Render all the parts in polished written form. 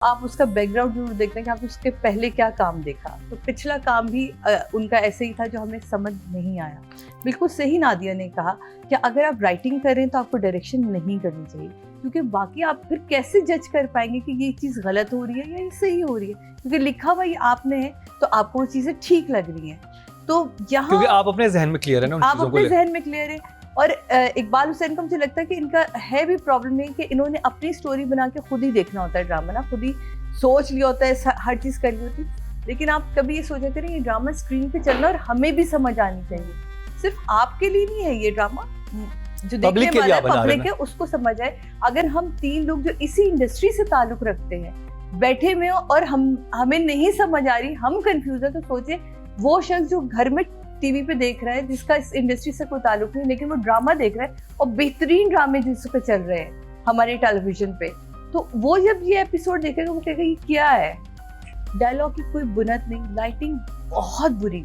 आप उसका बैकग्राउंड जरूर देखते हैं कि आपने उसके पहले क्या काम देखा। तो पिछला काम भी उनका ऐसे ही था जो हमें समझ नहीं आया। बिल्कुल सही नादिया ने कहा कि अगर आप राइटिंग कर रहे हैं तो आपको डायरेक्शन नहीं करनी चाहिए, क्योंकि बाकी आप फिर कैसे जज कर पाएंगे कि ये चीज़ गलत हो रही है या ये सही हो रही है, क्योंकि लिखा हुआ ही आपने है तो आपको वो चीज़ें ठीक लग रही हैं। तो यहाँ क्योंकि आप अपने जहन में क्लियर है ना, आप अपने जहन में क्लियर है। और इकबाल हुसैन को मुझे लगता है कि इनका है भी प्रॉब्लम है कि इन्होंने अपनी स्टोरी बना के खुद ही देखना होता है, ड्रामा ना खुद ही सोच लिया होता है, हर चीज़ कर ली होती है। लेकिन आप कभी ये सोचा करें ये ड्रामा स्क्रीन पे चलना और हमें भी समझ आनी चाहिए, सिर्फ आपके लिए नहीं है ये ड्रामा, जो देखने वाला है पब्लिक है उसको समझ आए। अगर हम 3 लोग जो इसी इंडस्ट्री से ताल्लुक रखते हैं बैठे में और हमें नहीं समझ आ रही, हम कंफ्यूज है, तो सोचे वो शख्स जो घर में टीवी पे देख रहा है जिसका इस इंडस्ट्री से कोई ताल्लुक नहीं, लेकिन वो ड्रामा देख रहा है और बेहतरीन ड्रामे जिस पे चल रहे हैं हमारे टेलीविजन पे, तो वो जब ये एपिसोड देखेगा वो कहेगा ये क्या है। डायलॉग की कोई बुनत नहीं, लाइटिंग बहुत बुरी,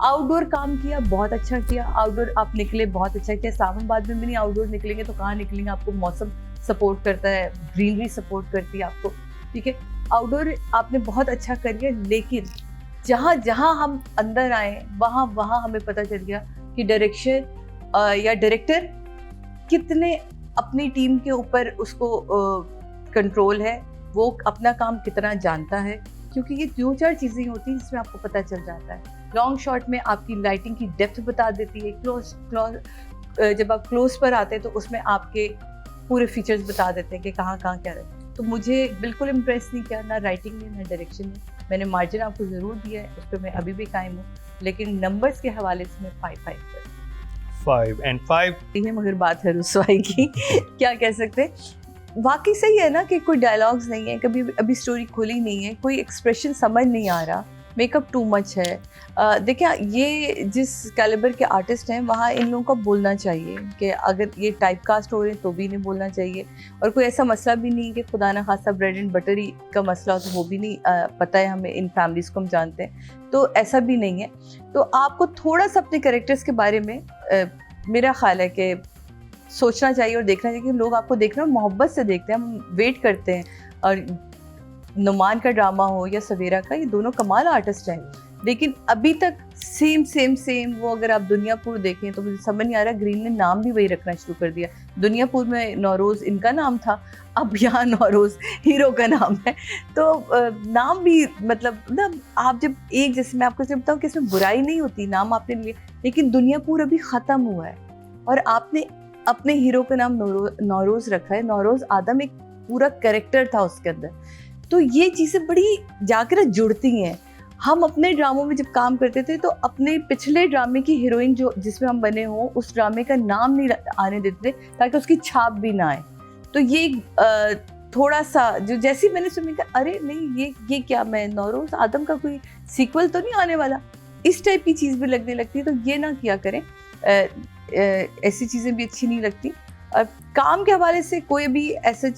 आउटडोर काम किया बहुत अच्छा किया, आउटडोर आप निकले बहुत अच्छा किया। इस्लामाबाद में भी नहीं आउटडोर निकलेंगे तो कहाँ निकलेंगे, आपको मौसम सपोर्ट करता है, ग्रीनरी सपोर्ट करती है आपको, ठीक है। आउटडोर आपने बहुत अच्छा कर लिया, लेकिन जहाँ जहाँ हम अंदर आए वहाँ वहाँ हमें पता चल गया कि डायरेक्शन या डायरेक्टर कितने अपनी टीम के ऊपर उसको कंट्रोल है, वो अपना काम कितना जानता है, क्योंकि ये 2-4 चीज़ें होती हैं जिसमें आपको पता चल जाता है। लॉन्ग शॉट में आपकी लाइटिंग की डेप्थ बता देती है, जब आप क्लोज पर आते हैं तो उसमें आपके पूरे फीचर्स बता देते हैं कि कहाँ कहाँ क्या रहता है। तो मुझे बिल्कुल इम्प्रेस नहीं किया, ना राइटिंग में ना डायरेक्शन में। मैंने मार्जिन आपको ज़रूर दिया है, उस पर मैं अभी भी कायम हूँ, लेकिन नंबर्स के हवाले से मैं 5 and 5 है। मगर बात है रुसवाई की क्या कह सकते, वाकई सही है ना कि कोई डायलॉग्स नहीं है, कभी अभी स्टोरी खुली नहीं है, कोई एक्सप्रेशन समझ नहीं आ रहा, मेकअप टू मच है। देखिए ये जिस कैलिबर के आर्टिस्ट हैं वहाँ इन लोगों को बोलना चाहिए कि अगर ये टाइप कास्ट हो रहे हैं तो भी इन्हें बोलना चाहिए, और कोई ऐसा मसला भी नहीं कि खुदा ना खासा ब्रेड एंड बटर ही का मसला हो, तो वो भी नहीं पता है हमें, इन फैमिलीज़ को हम जानते हैं, तो ऐसा भी नहीं है। तो आपको थोड़ा सा अपने कैरेक्टर्स के बारे में मेरा ख्याल है कि सोचना चाहिए और देखना चाहिए कि लोग आपको देखना मोहब्बत से देखते हैं, हम वेट करते हैं। और नुमान का ड्रामा हो या सवेरा का, ये दोनों कमाल आर्टिस्ट हैं, लेकिन अभी तक सेम वो अगर आप दुनियापुर देखें तो मुझे समझ नहीं आ रहा, ग्रीन ने नाम भी वही रखना शुरू कर दिया। दुनियापुर में नौरोज़ इनका नाम था, अब यहाँ नौरोज़ हीरो का नाम है, तो नाम भी मतलब ना, आप जब एक जैसे मैं आपको जब बताऊँ कि इसमें बुराई नहीं होती, नाम आपने लिए, लेकिन दुनियापुर अभी ख़त्म हुआ है और आपने अपने हीरो का नाम नौरोज़ रखा है। नौरोज़ आदम एक पूरा कैरेक्टर था उसके अंदर, तो ये चीज़ें बड़ी जाकर जुड़ती हैं। हम अपने ड्रामों में जब काम करते थे तो अपने पिछले ड्रामे की हीरोइन जो जिसमें हम बने हों उस ड्रामे का नाम नहीं आने देते थे ताकि उसकी छाप भी ना आए। तो ये थोड़ा सा जो जैसे मैंने सुनी कहा अरे नहीं ये क्या, मैं नौरोज़ आदम का कोई सीक्वल तो नहीं आने वाला, इस टाइप की चीज़ भी लगने लगती है, तो ये ना किया करें। ऐसी चीज़ें भी अच्छी नहीं लगती। काम के हवाले से कोई भी ऐसा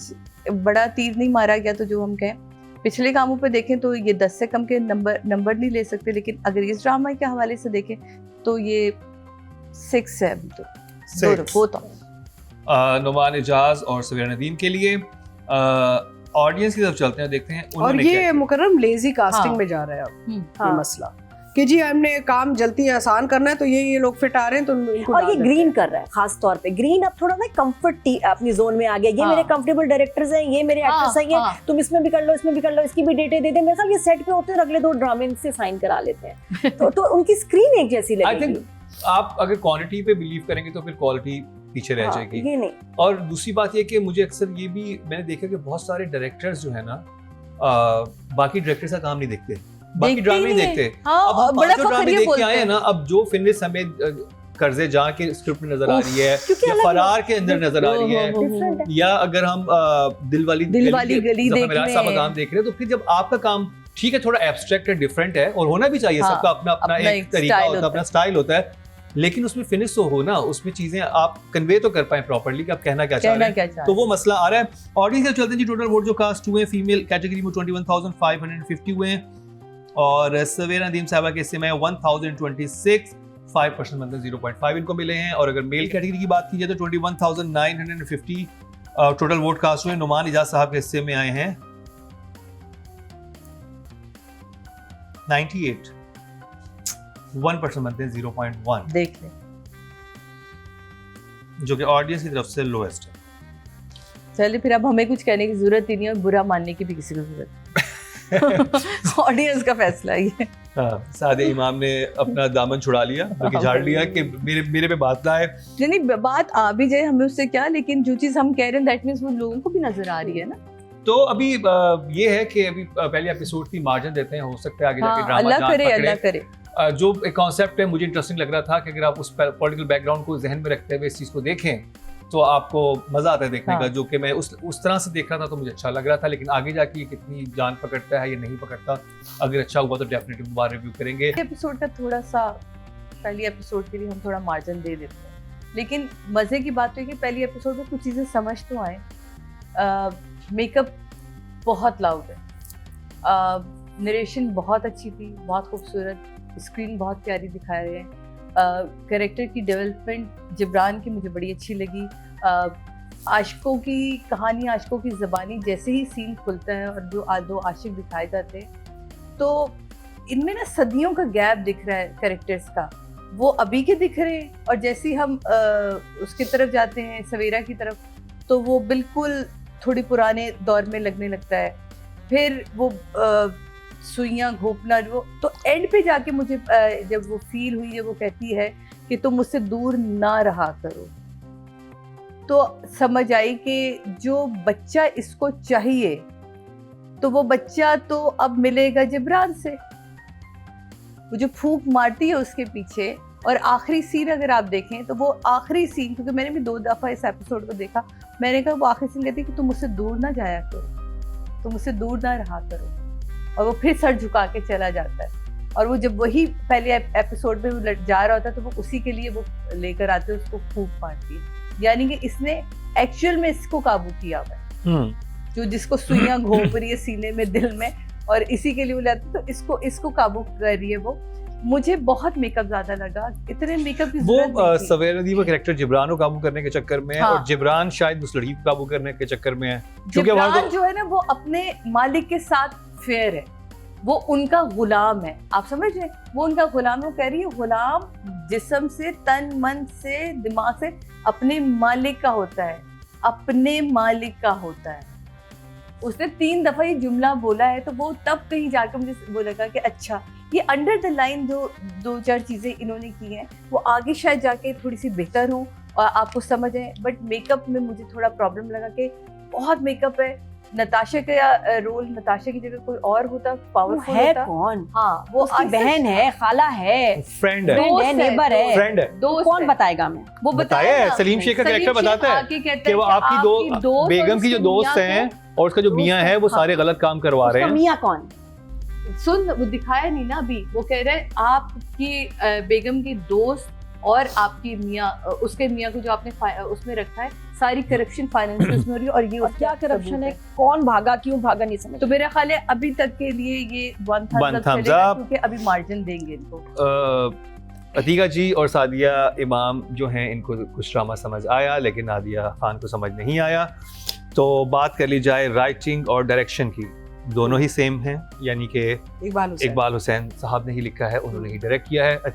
बड़ा तीर नहीं मारा गया, तो जो हम कहें पिछले कामों पे देखें तो ये 10 से कम के नंबर नहीं ले सकते, लेकिन अगर इस ड्रामा के हवाले से देखें तो ये 6 है अभी तो। नुमान इजाज और सवेरा नदीम के लिए ऑडियंस की तरफ चलते हैं, देखते हैं और ये मुकर्रम लेजी कास्टिंग में जा रहा है अब ये मसला कि जी हमने काम जल्दी आसान करना है तो ये लोग फिट आ रहे हैं तो इनको और ये ग्रीन कर रहा है, खास तौर पे ग्रीन अब थोड़ा ना कंफर्ट अपनी जोन में आ गया। ये मेरे कंफर्टेबल डायरेक्टर्स हैं, ये मेरे एक्टर्स हैं, तुम इसमें भी कर लो, इसमें भी कर लो, इसकी भी डेटें दे दे। मेरे ख्याल ये सेट पे होते हैं, अगले 2 ड्रामे से साइन करा लेते हैं तो उनकी स्क्रीन एक जैसी लगेगी। आई थिंक आप अगर क्वांटिटी पे बिलीव करेंगे तो फिर क्वालिटी पीछे रह जाएगी। ये नहीं। और दूसरी बात ये कि मुझे अक्सर ये भी मैंने देखा कि बहुत सारे डायरेक्टर्स जो है ना बाकी डायरेक्टर्स का काम नहीं देखते, बाकी ड्रामे नहीं देखते। अब हम बड़ा ड्रामे देख के आए हैं ना, अब जो फिनिश हमें कर्जे जहाँ के स्क्रिप्ट में नजर आ रही है या फरार के अंदर नजर आ रही है, या अगर हम दिल वाली गली मकाम देख रहे हैं, तो फिर जब आपका काम ठीक है थोड़ा एब्स्ट्रैक्ट है, डिफरेंट है, और होना भी चाहिए, सबका अपना अपना एक तरीका होता है, अपना स्टाइल होता है, लेकिन उसमें फिनिश तो हो ना, उसमें चीजें आप कन्वे तो कर पाए प्रॉपर्ली कि आप कहना क्या चाह रहे हैं, तो वो मसला आ रहा है। ऑडियंस के चलते जी टोटल वोट जो कास्ट हुए फीमेल कैटेगरी में 21,550 हुए हैं, और सवेरा नदीम साहबा के हिस्से में 1026, 5% मतलब 0.5 इनको मिले हैं। और अगर मेल कैटेगरी की बात की जाए तो 21,950 टोटल वोट कास्ट हुए। नुमान इजाज साहब के हिस्से में आए हैं 98 1% बनते हैं 0.1, देख ले। जो कि ऑडियंस की तरफ से लोएस्ट है। चलिए फिर अब हमें कुछ कहने की जरूरत ही नहीं है और बुरा मानने की भी किसी को जरूरत ऑडियंस का फैसला ही है। हाँ, सादे इमाम ने अपना दामन छुड़ा लिया, बल्कि झाड़ लिया कि मेरे पे बात ना है। नहीं बात आ भी जाए हमें उससे क्या, लेकिन जो चीज हम कह रहे हैं दैट मींस वो लोगों को भी नजर आ रही है ना। तो अभी ये है कि अभी पहले एपिसोड की मार्जिन देते हैं, हो सकता है आगे जाके ड्रामा अल्लाह जान करे, पकड़े। अल्लाह करे। जो एक कॉन्सेप्ट है मुझे इंटरेस्टिंग लग रहा था कि अगर आप उस पॉलिटिकल बैकग्राउंड को जहन में रखते हुए इस चीज़ को देखें तो आपको मजा आता है देखने का, जो कि मैं उस तरह से देख रहा था तो मुझे अच्छा लग रहा था। लेकिन आगे जाके ये कितनी जान पकड़ता है या नहीं पकड़ता, अगर अच्छा हुआ तो डेफिनेटली दोबारा रिव्यू करेंगे। एपिसोड का थोड़ा सा पहली एपिसोड के लिए हम थोड़ा मार्जिन दे देते हैं, लेकिन मजे की बात है कि पहली एपिसोड में कुछ चीजें समझ तो आए। मेकअप बहुत लाउड है, नरेशन बहुत अच्छी थी, बहुत खूबसूरत, स्क्रीन बहुत प्यारी दिखा रहे हैं। कैरेक्टर की डेवलपमेंट जिब्रान की मुझे बड़ी अच्छी लगी। आशिकों की कहानी, आशिकों की ज़बानी, जैसे ही सीन खुलता है और जो दो आशिक दिखाए जाते हैं तो इनमें ना सदियों का गैप दिख रहा है कैरेक्टर्स का। वो अभी के दिख रहे हैं और जैसे ही हम उसकी तरफ जाते हैं, सवेरा की तरफ, तो वो बिल्कुल थोड़ी पुराने दौर में लगने लगता है। फिर वो सुइयां घोंपना, जो तो एंड पे जाके मुझे जब वो फील हुई, जब वो कहती है कि तुम मुझसे दूर ना रहा करो, तो समझ आई कि जो बच्चा इसको चाहिए तो वो बच्चा तो अब मिलेगा जिब्रान से। वो जो फूंक मारती है उसके पीछे, और आखिरी सीन अगर आप देखें तो वो आखिरी सीन, क्योंकि मैंने भी 2 दफ़ा इस एपिसोड को देखा, मैंने कहा वो आखिरी सीन कहती है कि तुम मुझसे दूर ना जाया करो, तुम मुझसे दूर ना रहा करो, और वो फिर सर झुका के चला जाता है। और वो जब वही पहले एपिसोड में वो जा रहा होता है तो वो उसी के लिए वो लेकर आते हैं, उसको फूंक मारती है। यानी कि इसने एक्चुअल में इसको काबू किया हुआ है, जो जिसको सुइयां घोंप रही है सीने में, दिल में, और इसी के लिए वो लाते, तो इसको काबू कर रही है वो। मुझे बहुत मेकअप ज्यादा लगा, इतने मेकअप की जरूरत नहीं थी। सवेरा दी वो कैरेक्टर जिब्रान को काबू करने के चक्कर में है, हाँ। और जिब्रान शायद उस लड़की को काबू करने के चक्कर में है, क्योंकि जिब्रान जो है ना वो अपने मालिक के साथ फेयर है, वो उनका गुलाम है। आप समझ रहे, वो उनका गुलाम है। वो कह रही है गुलाम जिस्म से, तन मन से, दिमाग से अपने मालिक का होता है, अपने मालिक का होता है। उसने 3 दफा ये जुमला बोला है, तो वो तब कहीं जाकर मुझे वो लगा कि अच्छा ये अंडर द लाइन दो चार चीजें इन्होंने की हैं, वो आगे शायद जाके थोड़ी सी बेहतर हो और आपको समझ आए। बट मेकअप में मुझे थोड़ा प्रॉब्लम लगा कि बहुत मेकअप है। नताशा का रोल, नताशा की जगह कोई और होता, पावरफुल है होता। कौन? हाँ, वो उसकी बहन है, खाला है, फ्रेंड है, दोस्त है, नेबर है, फ्रेंड है। दोस्त कौन है। बताएगा हमें? वो बताया है, सलीम शेख का कैरेक्टर बताता है कि वो आपकी दो बेगम की जो दोस्त हैं और उसका जो मियाँ है वो सारे गलत काम करवा रहे उसका हैं। मियाँ कौन? सुन, वो दिखाया नहीं ना अभी। वो कह रहे हैं आपकी बेगम की दोस्त और आपकी मियाँ, उसके मियाँ को जो आपने उसमें रखा है, सारी करप्शन फाइनेंस उसमें हो रही है, और ये और क्या करप्शन है? कौन भागा, क्यों भागा, नहीं समझ। तो मेरा ख्याल है अभी तक के लिए ये वन थम्स अप चलेगा, क्योंकि अभी मार्जिन देंगे इनको। अतीका जी और सादिया इमाम जो हैं, इनको कुछ ड्रामा समझ आया, लेकिन नादिया खान को समझ नहीं आया। तो बात कर ली जाए राइटिंग और डायरेक्शन की, दोनों ही सेम हैं, यानी कि इकबाल हुसैन साहब ने ही लिखा है, उन्होंने ही डायरेक्ट किया है।